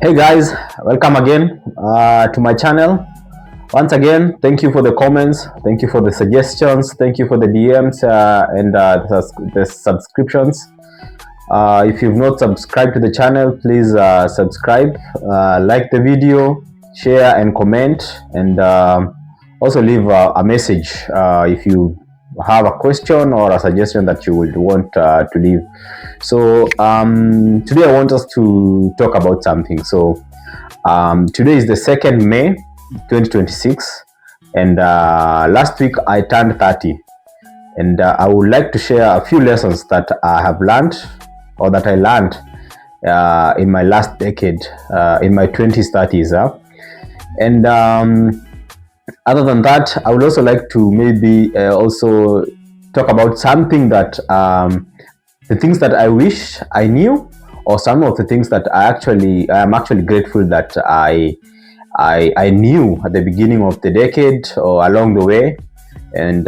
Hey guys, welcome again to my channel. Once again, thank you for the comments, thank you for the suggestions, thank you for the DMs and the subscriptions. If you've not subscribed to the channel, please subscribe, like the video, share and comment, and also leave a message if you have a question or a suggestion that you would want to leave. So today I want us to talk about something. So today is the 2nd May 2026, and last week I turned 30, and I would like to share a few lessons that I have learned or that I learned in my last decade, in my 20s, 30s. And other than that, I would also like to maybe also talk about something that the things that I wish I knew, or some of the things that I am actually grateful that I knew at the beginning of the decade or along the way. And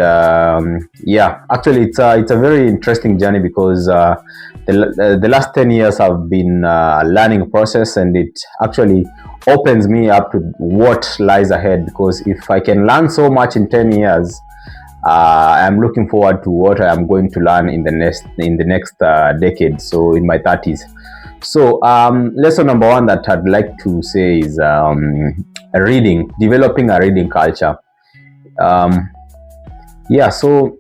yeah, actually it's a very interesting journey because the last 10 years have been a learning process, and it actually opens me up to what lies ahead, because if I can learn so much in 10 years, I'm looking forward to what I'm going to learn in the next decade, so in my 30s. So lesson number one that I'd like to say is reading, developing a reading culture. um, yeah, so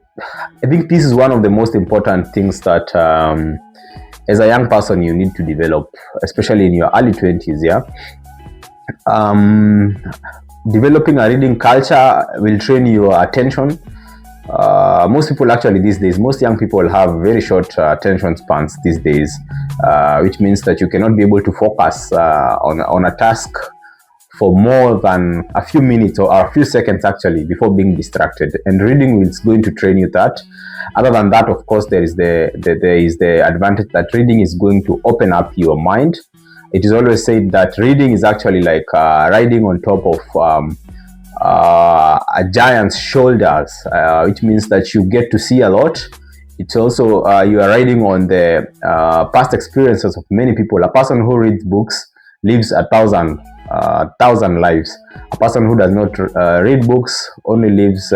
I think this is one of the most important things that as a young person you need to develop, especially in your early 20s. Yeah, um, developing a reading culture will train your attention. Most people actually these days, most young people have very short attention spans these days, which means that you cannot be able to focus on a task for more than a few minutes or a few seconds actually before being distracted, and reading is going to train you that. Other than that, of course, there is the advantage that reading is going to open up your mind. It is always said that reading is actually like riding on top of a giant's shoulders, which means that you get to see a lot. It's also you are riding on the past experiences of many people. A person who reads books lives a thousand lives. A person who does not read books only lives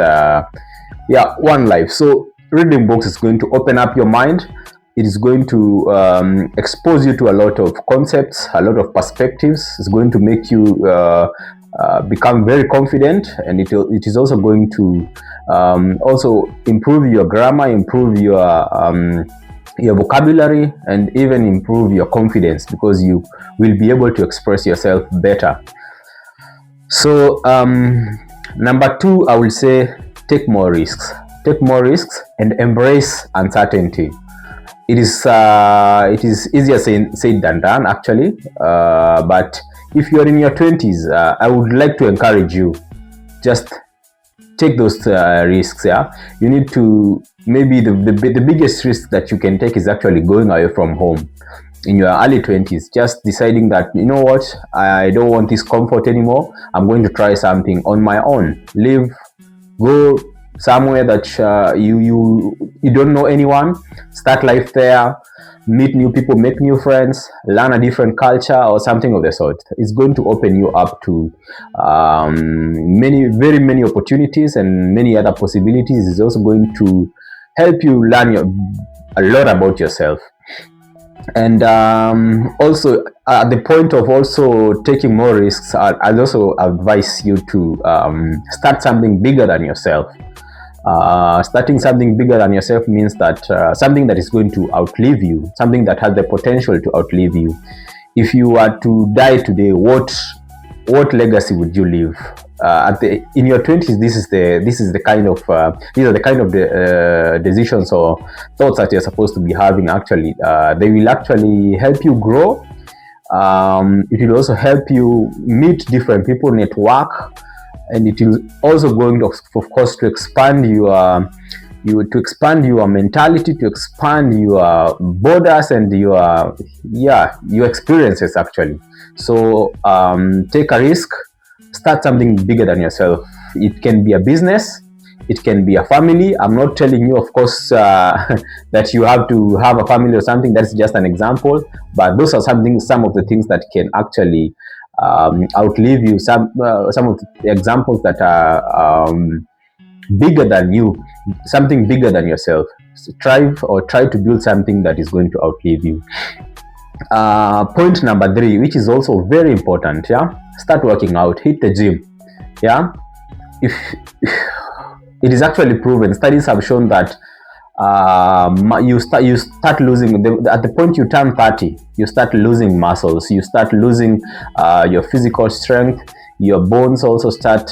one life. So reading books is going to open up your mind. It is going to expose you to a lot of concepts, a lot of perspectives. It's going to make you become very confident, and it is also going to also improve your grammar, improve your vocabulary, and even improve your confidence, because you will be able to express yourself better. So number two, I will say take more risks. Take more risks and embrace uncertainty. It is easier said than done actually, but if you're in your 20s, I would like to encourage you, just take those risks. Yeah, you need to, maybe the biggest risk that you can take is actually going away from home in your early 20s, just deciding that, you know what, I don't want this comfort anymore, I'm going to try something on my own, live, go somewhere that you don't know anyone, start life there, meet new people, make new friends, learn a different culture or something of the sort. It's going to open you up to very many opportunities and many other possibilities. It's also going to help you learn a lot about yourself. And also at the point of also taking more risks, I'd also advise you to start something bigger than yourself. Starting something bigger than yourself means that something that is going to outlive you, something that has the potential to outlive you. If you were to die today, what legacy would you leave? In your 20s, this is the kind of these are the kind of decisions or thoughts that you're supposed to be having. Actually, they will actually help you grow. It will also help you meet different people, network, and it is also going to, of course, to expand to expand your mentality, to expand your borders and your experiences actually. So take a risk, start something bigger than yourself. It can be a business, It can be a family. I'm not telling you, of course, that you have to have a family or something. That's just an example. But those are some of the things that can actually outlive you. Some of the examples that are bigger than you, something bigger than yourself. So try to build something that is going to outlive you. Point number 3, which is also very important, yeah, start working out, hit the gym. Yeah, if it is actually proven, studies have shown that you start losing at the point you turn 30, you start losing muscles, you start losing your physical strength, your bones also start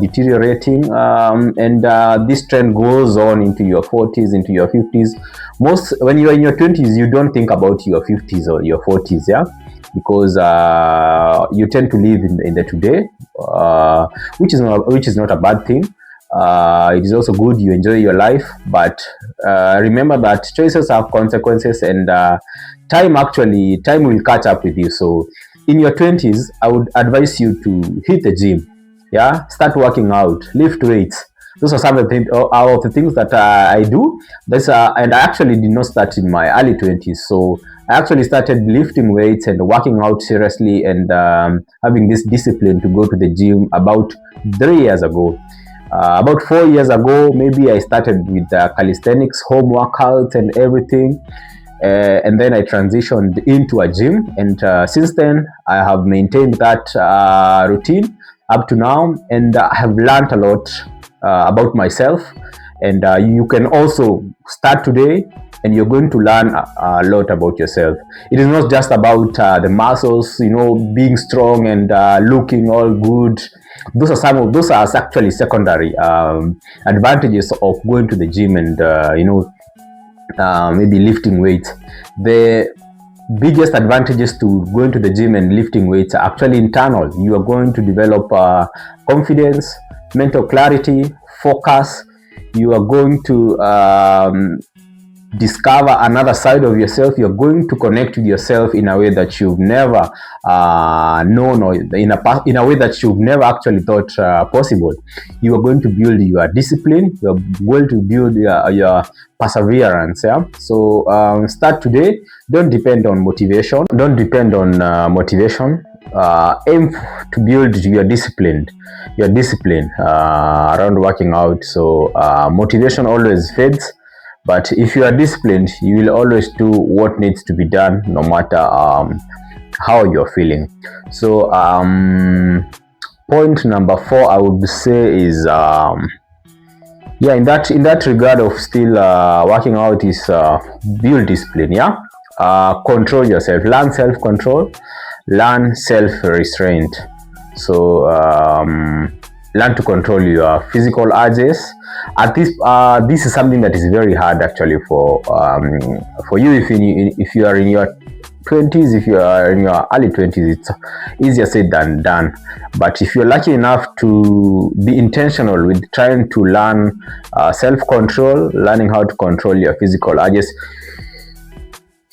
deteriorating, and this trend goes on into your 40s, into your 50s. When you're in your 20s, you don't think about your 50s or your 40s, yeah, because you tend to live in the today, which is not a bad thing. It is also good you enjoy your life, but remember that choices have consequences, and time will catch up with you. So in your 20s, I would advise you to hit the gym, yeah, start working out, lift weights. Those are some of the things that I do. And I actually did not start in my early 20s. So I actually started lifting weights and working out seriously, and having this discipline to go to the gym about 3 years ago. About 4 years ago, maybe I started with calisthenics, home workouts and everything. And then I transitioned into a gym, and since then I have maintained that routine up to now, and I have learned a lot about myself. And you can also start today, and you're going to learn a lot about yourself. It is not just about the muscles, being strong and looking all good. Those are actually secondary advantages of going to the gym and maybe lifting weights. The biggest advantages to going to the gym and lifting weights are actually internal. You are going to develop confidence, mental clarity, focus. You are going to discover another side of yourself. You're going to connect with yourself in a way that you've never known, or in a way that you've never actually thought possible. You are going to build your discipline. You're going to build your perseverance. Yeah. So start today. Don't depend on motivation. Aim to build your discipline around working out. So motivation always fades. But if you are disciplined, you will always do what needs to be done, no matter how you're feeling. So point number 4, I would say, is in that regard of still working out, is build discipline. Yeah, control yourself, learn self-control, learn self-restraint. So learn to control your physical urges. This is something that is very hard actually for you if you are in your 20s. If you are in your early 20s, it's easier said than done. But if you're lucky enough to be intentional with trying to learn self-control, learning how to control your physical urges,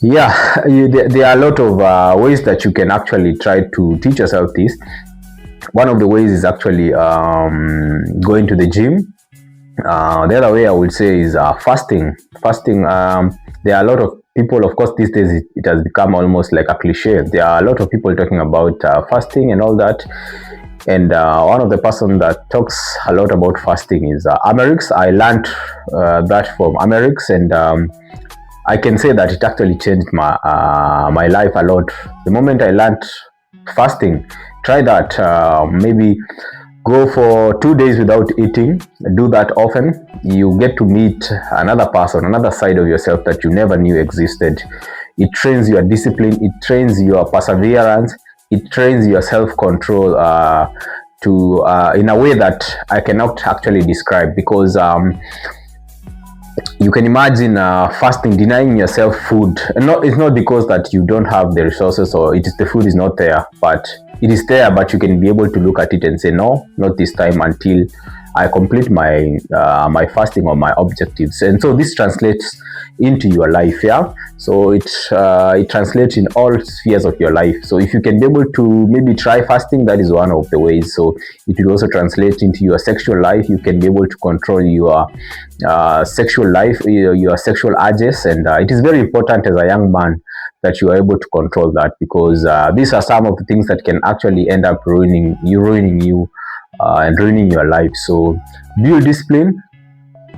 there are a lot of ways that you can actually try to teach yourself this. One of the ways is actually going to the gym. The other way I would say is fasting. There are a lot of people, of course, these days it has become almost like a cliche. There are a lot of people talking about fasting and all that. And one of the person that talks a lot about fasting is Amerix. I learned that from Amerix, and I can say that it actually changed my life a lot. The moment I learned fasting, try that. Maybe go for 2 days without eating. Do that often. You get to meet another person, another side of yourself that you never knew existed. It trains your discipline. It trains your perseverance. It trains your self-control in a way that I cannot actually describe, because you can imagine fasting, denying yourself food. And it's not because that you don't have the resources, or the food is not there, but it is there, but you can be able to look at it and say, no, not this time, until I complete my fasting or my objectives. And so this translates into your life. Yeah. So it translates in all spheres of your life. So if you can be able to maybe try fasting, that is one of the ways. So it will also translate into your sexual life. You can be able to control your sexual life, your sexual urges, and it is very important as a young man that you are able to control that, because these are some of the things that can actually end up ruining you and ruining your life. So build discipline,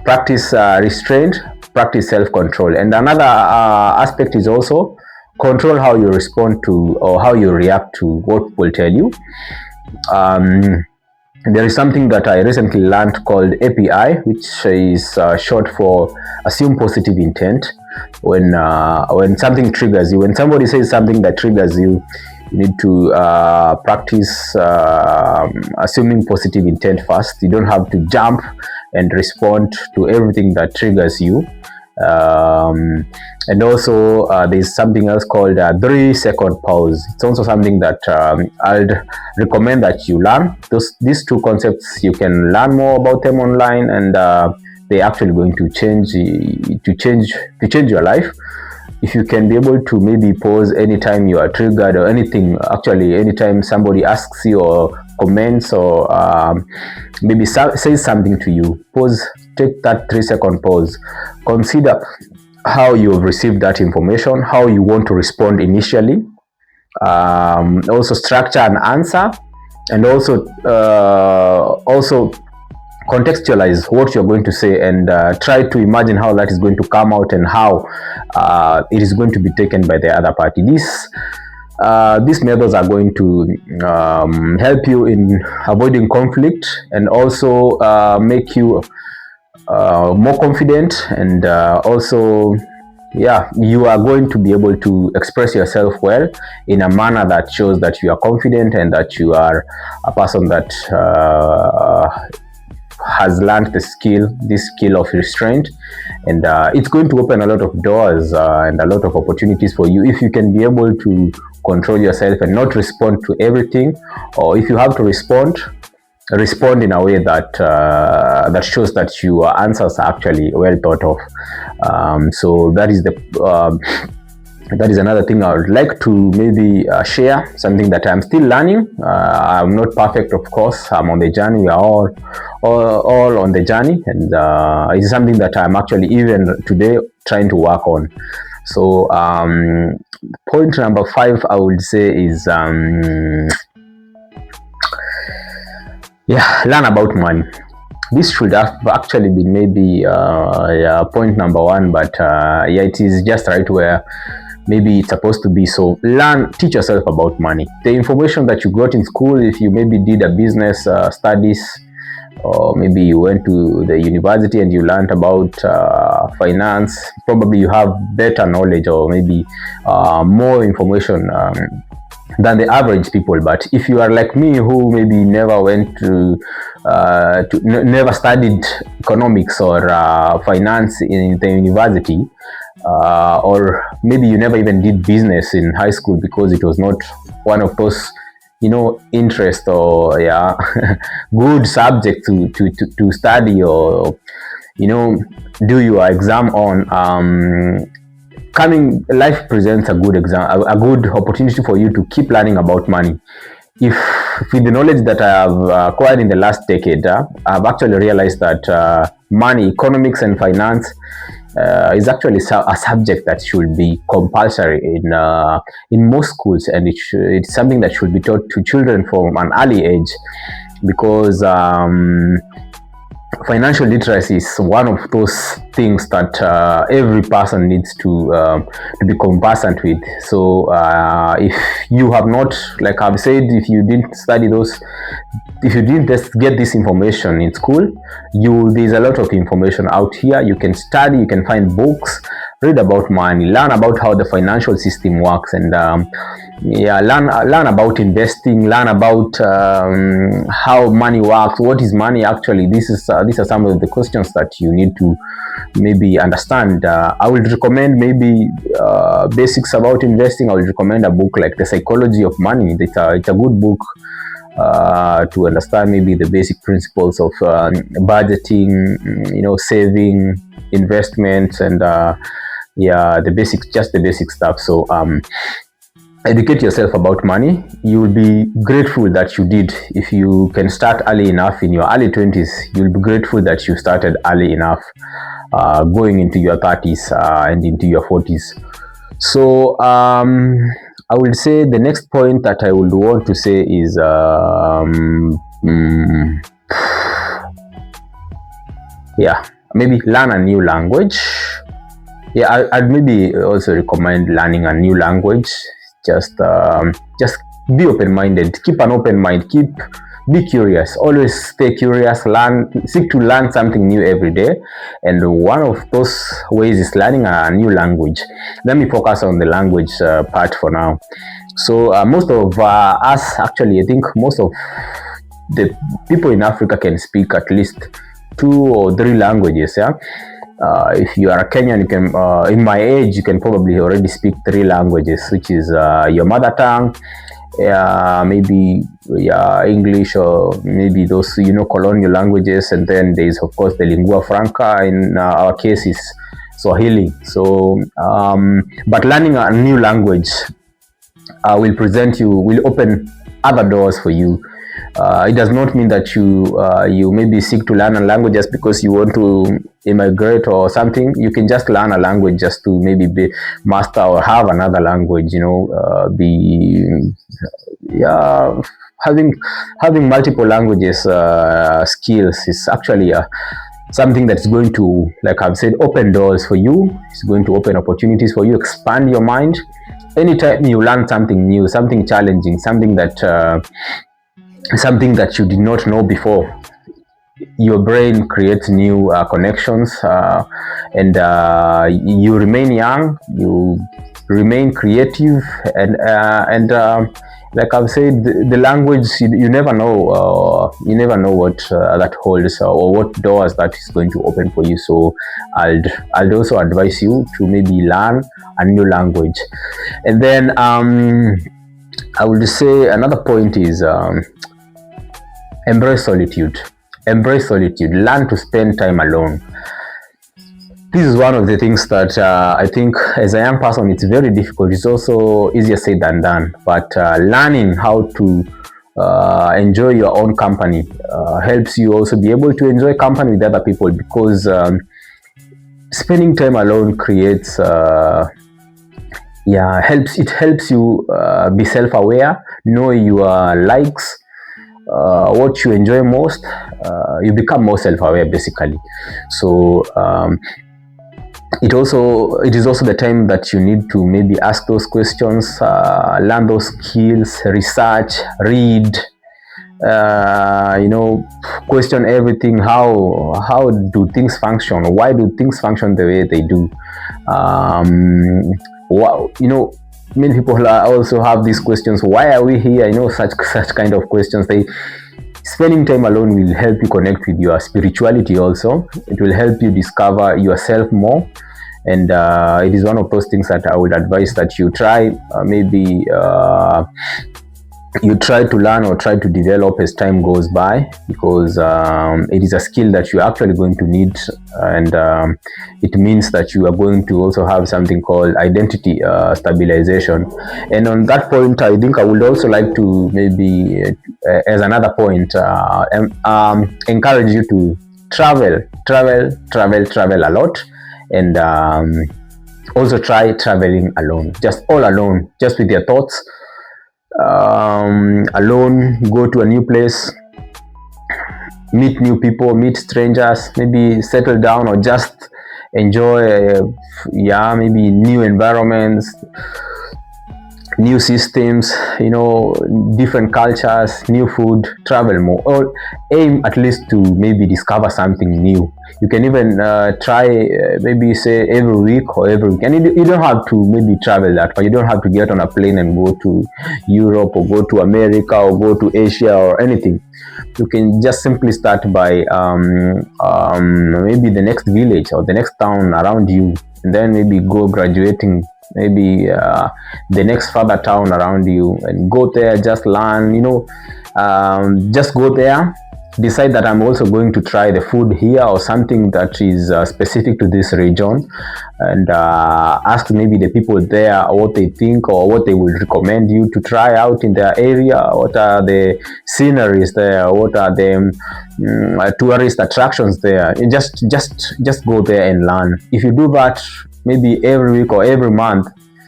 practice restraint, practice self-control. And another aspect is also control how you respond to or how you react to what people tell you. There is something that I recently learned called API, which is short for assume positive intent. When something triggers you, when somebody says something that triggers you, you need to practice assuming positive intent first. You don't have to jump and respond to everything that triggers you. And also there's something else called 3-second pause. It's also something that I'd recommend that you learn. These two concepts, you can learn more about them online, and they're actually going to change your life. If you can be able to maybe pause anytime you are triggered or anything, actually anytime somebody asks you or comments or maybe says something to you, pause, take that 3-second pause, consider how you have received that information, how you want to respond initially, also structure an answer, and also contextualize what you're going to say, and try to imagine how that is going to come out and how it is going to be taken by the other party. These methods are going to help you in avoiding conflict, and also make you more confident, and also you are going to be able to express yourself well in a manner that shows that you are confident and that you are a person that has learned this skill of restraint. And it's going to open a lot of doors and a lot of opportunities for you if you can be able to control yourself and not respond to everything, or if you have to respond in a way that that shows that your answers are actually well thought of. So that is another thing I would like to maybe share, something that I'm still learning. I'm not perfect, of course. I'm on the journey. We are all on the journey, and it's something that I'm actually even today trying to work on. So point number 5, I would say, is learn about money. This should have actually been maybe point number 1, but it is just right where maybe it's supposed to be. So teach yourself about money. The information that you got in school, if you maybe did a business studies, or maybe you went to the university and you learned about finance, probably you have better knowledge or maybe more information than the average people. But if you are like me, who maybe never went to never studied economics or finance in the university, or maybe you never even did business in high school because it was not one of those interest or good subject to study or do your exam on. Life presents a good opportunity for you to keep learning about money. If with the knowledge that I have acquired in the last decade, I've actually realized that money, economics, and finance is actually a subject that should be compulsory in most schools, and it's something that should be taught to children from an early age, because financial literacy is one of those things that every person needs to be conversant with. So if you have not, like I've said, if you didn't study those, if you didn't just get this information in school, there's a lot of information out here. You can study, you can find books, read about money, learn about how the financial system works, and learn about investing, learn about how money works. What is money actually? These are some of the questions that you need to maybe understand. I would recommend maybe basics about investing. I would recommend a book like The Psychology of Money. It's a good book to understand maybe the basic principles of budgeting, saving, investments, and yeah, the basics, just the basic stuff. So educate yourself about money. You will be grateful that you did. If you can start early enough in your early 20s, you'll be grateful that you started early enough, going into your 30s and into your 40s. So I would say the next point that I would want to say is yeah, maybe learn a new language. Yeah, I'd maybe also recommend learning a new language. Just be open-minded. Keep an open mind. Be curious. Always stay curious. Seek to learn something new every day. And one of those ways is learning a new language. Let me focus on the language part for now. So most of us, actually, I think most of the people in Africa can speak at least 2 or 3 languages. Yeah. If you are a Kenyan, you can, in my age, you can probably already speak 3 languages, which is your mother tongue, maybe English, or maybe those, colonial languages. And then there is, of course, the lingua franca. In our case is Swahili. So, but learning a new language will open other doors for you. It does not mean that you maybe seek to learn a language just because you want to immigrate or something. You can just learn a language just to maybe be master or have another language. Having multiple languages skills is actually something that's going to, like I've said, open doors for you. It's going to open opportunities for you, expand your mind. Anytime you learn something new, something challenging, something that you did not know before, your brain creates new connections, and you remain young, you remain creative, and like I've said, the language, you never know what that holds, or what doors that is going to open for you. So I'd also advise you to maybe learn a new language. And then I would say another point is embrace solitude. Learn to spend time alone. This is one of the things that I think as a young person it's very difficult. It's also easier said than done, but learning how to enjoy your own company helps you also be able to enjoy company with other people, because spending time alone creates helps you be self-aware, know your likes, what you enjoy most. You become more self-aware basically. So it is also the time that you need to maybe ask those questions, learn those skills, research, read, question everything. How do things function? Why do things function the way they do? Many people also have these questions. Why are we here? Such kind of questions. Spending time alone will help you connect with your spirituality also. It will help you discover yourself more. And it is one of those things that I would advise that you try, you try to learn or try to develop as time goes by, because it is a skill that you're actually going to need, and it means that you are going to also have something called identity stabilization. And on that point, I think I would also like to maybe, as another point, encourage you to travel a lot, and also try traveling alone, just all alone, just with your thoughts. Alone, go to a new place, meet new people, meet strangers, maybe settle down, or just enjoy maybe new environments, new systems, different cultures, new food. Travel more, or aim at least to maybe discover something new. You can even try maybe say every week or every weekend. You don't have to maybe travel that far. You don't have to get on a plane and go to Europe or go to America or go to Asia or anything. You can just simply start by maybe the next village or the next town around you, and then maybe go graduating maybe the next further town around you, and go there, just learn, just go there, decide that I'm also going to try the food here or something that is specific to this region, and ask maybe the people there what they think or what they would recommend you to try out in their area. What are the sceneries there? What are the tourist attractions there? And just go there and learn. If you do that maybe every week or every month,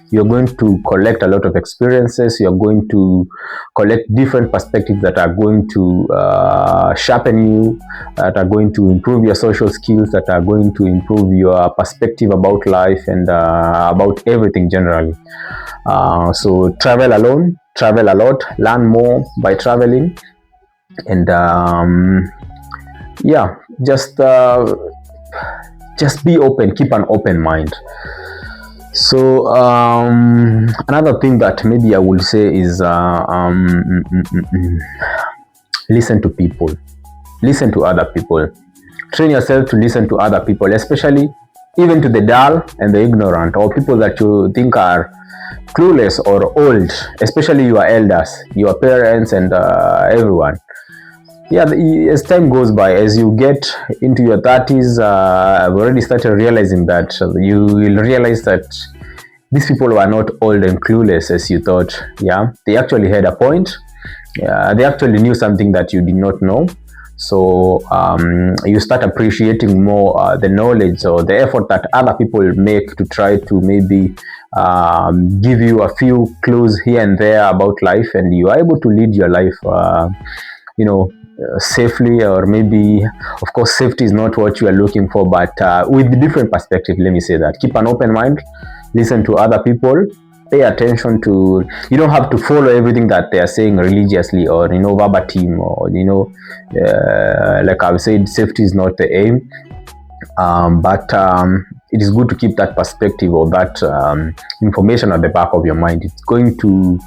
you're going to collect a lot of experiences. You're going to collect different perspectives that are going to sharpen you, that are going to improve your social skills, that are going to improve your perspective about life and about everything generally. So travel alone, travel a lot, learn more by traveling, and yeah, just be open, keep an open mind. So another thing that maybe I would say is listen to people, listen to other people, train yourself to listen to other people, especially even to the dull and the ignorant, or people that you think are clueless or old, especially your elders, your parents, and everyone. Yeah, as time goes by, as you get into your 30s, I've already started realizing that you will realize that these people were not old and clueless as you thought. Yeah, they actually had a point. They actually knew something that you did not know. So you start appreciating more the knowledge or the effort that other people make to try to maybe give you a few clues here and there about life, and you are able to lead your life safely, or maybe, of course, safety is not what you are looking for, but with a different perspective. Let me say that. Keep an open mind, listen to other people, pay attention to, you don't have to follow everything that they are saying religiously or verbatim, or like I've said, safety is not the aim, but it is good to keep that perspective or that information at the back of your mind. It's going to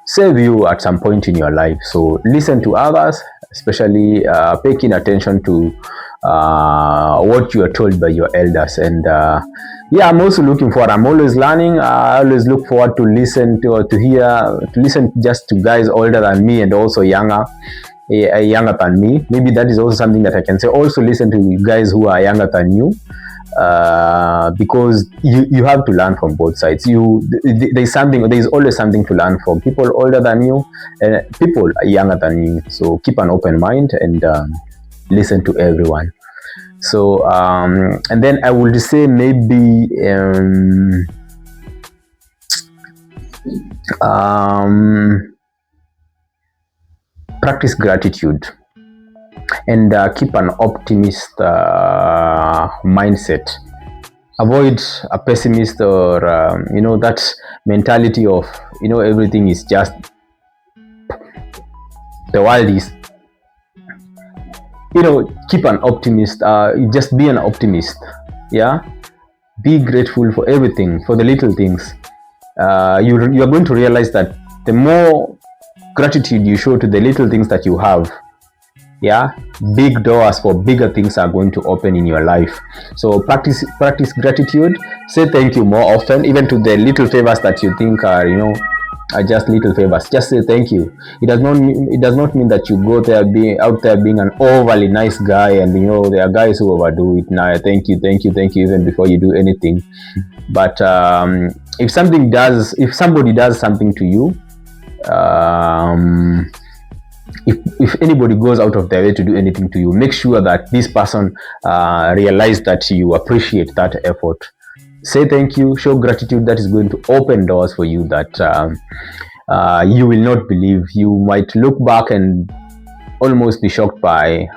save you at some point in your life. So listen to others, especially pay keen attention to what you are told by your elders. And yeah, I'm also I'm always learning. I always look forward to listen just to guys older than me and also younger than me. Maybe that is also something that I can say. Also listen to guys who are younger than you, because you have to learn from both sides. There's always something to learn from people older than you and people younger than you. So keep an open mind and listen to everyone. So and then I would say maybe practice gratitude and keep an optimist mindset. Avoid a pessimist or that mentality of everything is just, the world is, keep an optimist. Just be an optimist. Yeah, be grateful for everything, for the little things. You are going to realize that the more gratitude you show to the little things that you have, big doors for bigger things are going to open in your life. So practice gratitude. Say thank you more often, even to the little favors that you think are just little favors. Just say thank you. It does not mean that you go there out there being an overly nice guy, and there are guys who overdo it. Now thank you even before you do anything. But if somebody does something to you, if anybody goes out of their way to do anything to you, make sure that this person realizes that you appreciate that effort. Say thank you, show gratitude. That is going to open doors for you that you will not believe. You might look back and almost be shocked by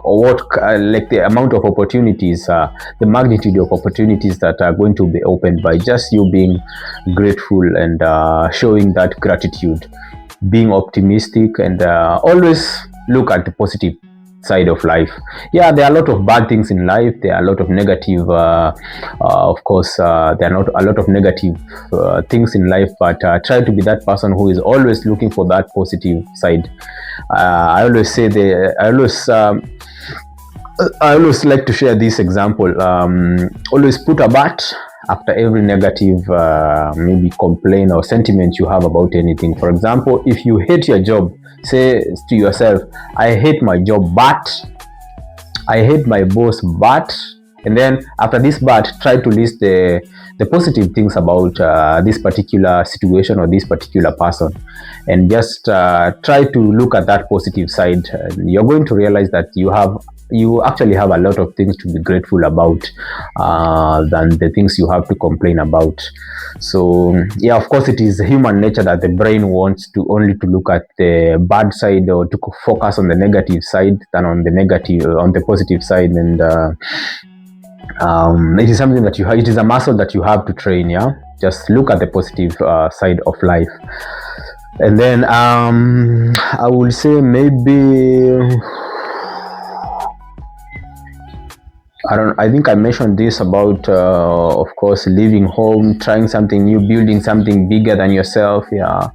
the amount of opportunities, the magnitude of opportunities that are going to be opened by just you being grateful and showing that gratitude, being optimistic, and always look at the positive side of life. Yeah, there are a lot of bad things in life. There are a lot of negative, of course, there are not a lot of negative things in life, but try to be that person who is always looking for that positive side. I always like to share this example. Always put a bat after every negative maybe complaint or sentiment you have about anything. For example, if you hate your job, Say to yourself, I hate my job, but I hate my boss, but, and then after this but, try to list the positive things about this particular situation or this particular person, and just try to look at that positive side. You're going to realize that you actually have a lot of things to be grateful about than the things you have to complain about. So yeah, of course, it is human nature that the brain wants to only to look at the bad side, or to focus on the negative side than on the positive side. And it is something that it is a muscle that you have to train. Yeah, just look at the positive side of life. And then I would say maybe, I think I mentioned this about of course, leaving home, trying something new, building something bigger than yourself. Yeah,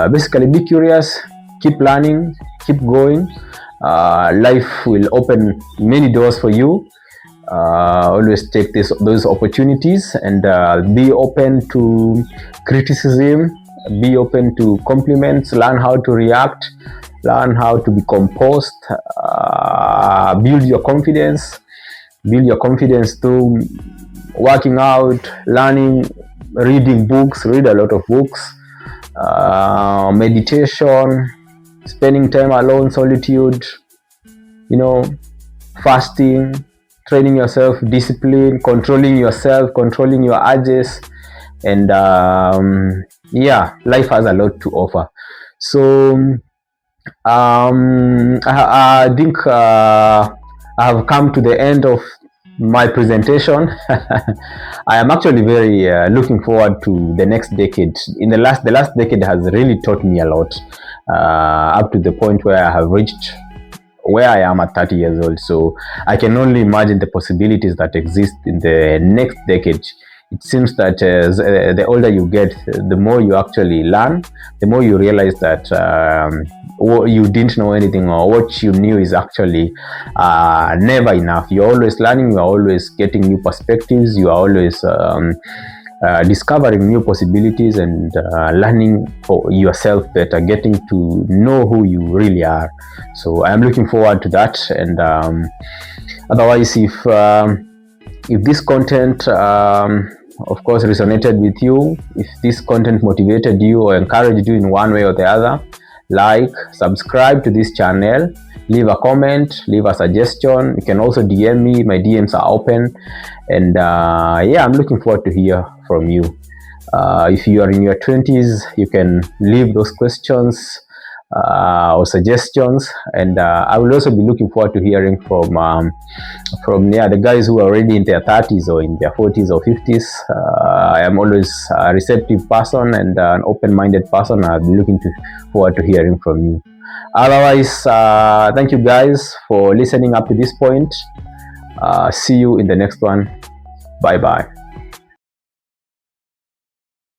basically be curious, keep learning, keep going. Life will open many doors for you. Always take those opportunities, and be open to criticism, be open to compliments, learn how to react, learn how to be composed, build your confidence through working out, learning, reading books, read a lot of books, meditation, spending time alone, solitude, fasting, training yourself, discipline, controlling yourself, controlling your urges. And yeah, life has a lot to offer. So I think I have come to the end of my presentation. I am actually very looking forward to the next decade. The last decade has really taught me a lot, up to the point where I have reached where I am at 30 years old. So I can only imagine the possibilities that exist in the next decade. It seems that the older you get, the more you actually learn, the more you realize that you didn't know anything, or what you knew is actually never enough. You're always learning, you're always getting new perspectives, you are always discovering new possibilities, and learning for yourself better, getting to know who you really are. So I am looking forward to that. And otherwise, if this content of course resonated with you, if this content motivated you or encouraged you in one way or the other, like, subscribe to this channel, leave a comment, leave a suggestion. You can also DM me, my DMs are open. And yeah, I'm looking forward to hear from you. If you are in your 20s, you can leave those questions or suggestions, and I will also be looking forward to hearing from the guys who are already in their 30s or in their 40s or 50s. I am always a receptive person and an open-minded person. I'll be looking forward to hearing from you. Otherwise, thank you guys for listening up to this point. See you in the next one. Bye bye.